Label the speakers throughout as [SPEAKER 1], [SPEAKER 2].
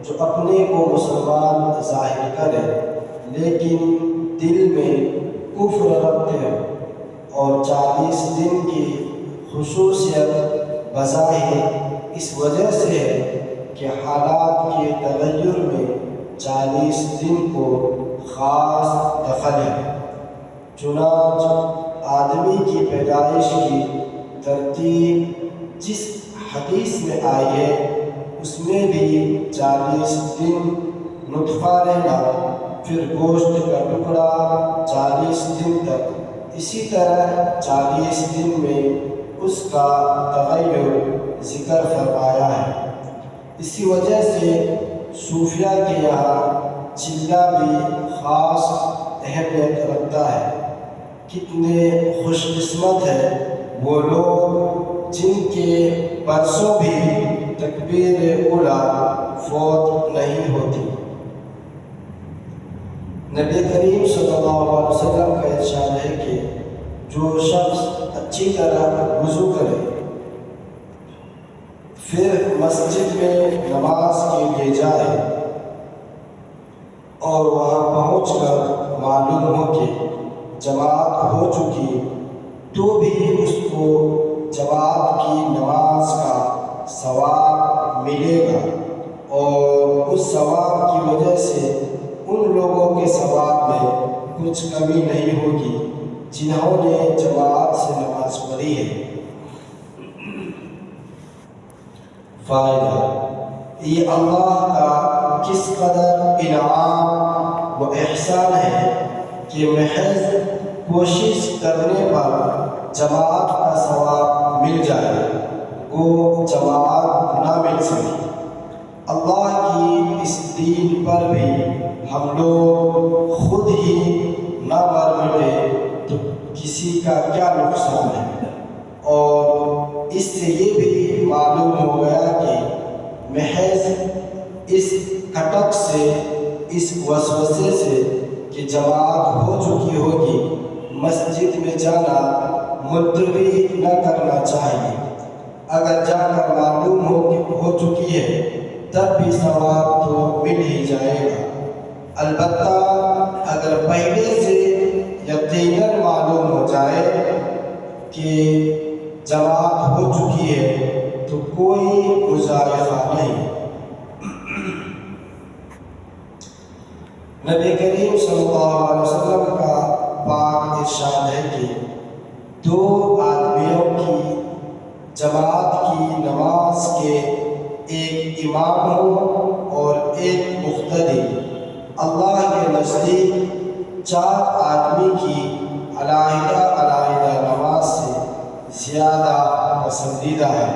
[SPEAKER 1] جو اپنے کو مسلمان ظاہر کرے لیکن دل میں کفر رکھتے ہو، اور 40 دن کی خصوصیت بظاہر اس وجہ سے ہے کہ حالات کے تغیر میں 40 دن کو خاص دخل ہے۔ چنانچہ آدمی کی پیدائش کی ترتیب جس حدیث میں آئی ہے اس میں بھی 40 دن نطفہ رہنا، پھر گوشت کا ٹکڑا 40 دن تک، اسی طرح 40 دن میں اس کا تغیر ذکر فرمایا ہے۔ اسی وجہ سے صوفیہ کے یہاں چلہ بھی خاص اہمیت رکھتا ہے۔ کتنے خوش قسمت ہیں وہ لوگ جن کے برسوں بھی تکبیر اولیٰ فوت نہیں ہوتی۔ نبی کریم صلی اللہ علیہ وسلم کا ارشاد ہے کہ جو شخص اچھی طرح وضو کرے پھر مسجد میں نماز کے لیے جائے اور وہاں پہنچ کر معلوم ہو کہ جماعت ہو چکی تو بھی اس کو جماعت کی نماز کا ثواب ملے گا، اور اس ثواب کی وجہ سے ان لوگوں کے ثواب میں کچھ کمی نہیں ہوگی جنہوں نے جماعت سے نماز پڑھی ہے۔ فائدہ، یہ اللہ کا کس قدر انعام و احسان ہے کہ محض کوشش کرنے پر جماعت کا ثواب مل جائے، وہ جماعت نہ مل سکے۔ اللہ کی اس دین پر بھی ہم لوگ خود ہی نہ مر مٹے تو کسی کا کیا نقصان ہے، اور اس سے یہ بھی معلوم ہو گیا کہ محض اس کھٹک سے، اس وسوسے سے کہ جماعت ہو چکی ہوگی، مسجد میں جانا ملتوی نہ کرنا چاہیے۔ اگر جا کر معلوم ہو چکی ہے تب بھی ثواب تو مل ہی جائے گا، البتہ اگر پہلے سے یقیناً معلوم ہو جائے کہ جماعت ہو چکی ہے تو کوئی مضائقہ نہیں۔ نبی کریم صلی اللہ علیہ وسلم کا پاک ارشاد ہے کہ 2 آدمیوں کی جماعت کی نماز کے ایک امام ہو اور ایک مقتدی، اللہ کے نزدیک 4 آدمی کی علیحدہ علیحدہ نماز سے زیادہ پسندیدہ ہے۔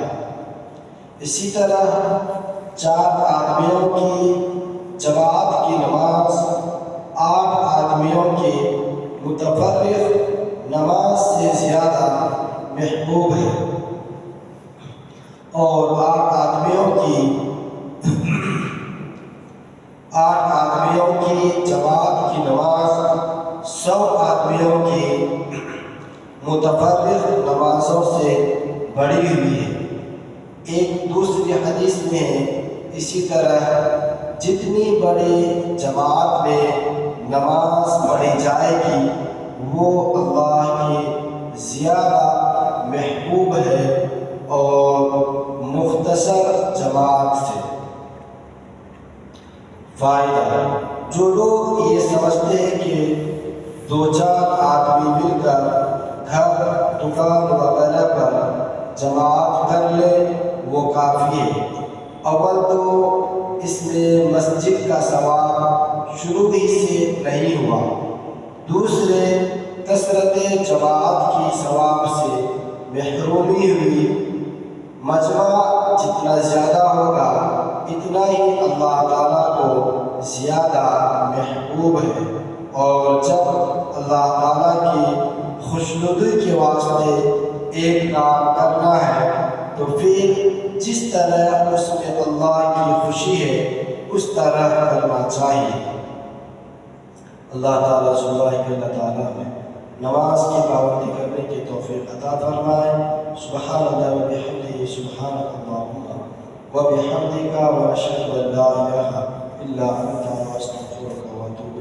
[SPEAKER 1] اسی طرح 4 آدمیوں کی جماعت کی نماز 8 آدمیوں کی متفرق نماز سے زیادہ محبوب ہے، اور 8 آدمیوں کی جماعت کی نماز 100 آدمیوں کی متفرق نمازوں سے بڑھی ہوئی ہے۔ ایک دوسری حدیث میں ہے، اسی طرح جتنی بڑی جماعت میں نماز پڑھی جائے گی وہ اللہ کی زیادہ محبوب ہے اور مختصر جماعت سے۔ فائدہ، جو لوگ یہ سمجھتے ہیں کہ 2-4 آدمی مل کر گھر، دکان وغیرہ پر جماعت کر لے وہ کافی ہے، اول تو اس میں مسجد کا ثواب شروع ہی سے نہیں ہوا، دوسرے کثرت جماعت کی ثواب سے محرومی ہوئی۔ مجمع جتنا زیادہ ہوگا اتنا ہی اللہ تعالیٰ کو زیادہ محبوب ہے، اور جب اللہ تعالیٰ کی خوشنودی کے واسطے ایک کام کرنا ہے تو پھر جس طرح اس میں اللہ کی خوشی ہے اس طرح کرنا چاہیے۔ اللہ تعالیٰ اللہ تعالیٰ میں نماز کی پابندی کرنے کی توفیق عطا فرمائے۔ سبحان اللہ و بحمدہ، سبحانک اللہم و بحمدک، و اشہد ان لا الہ إلا أنت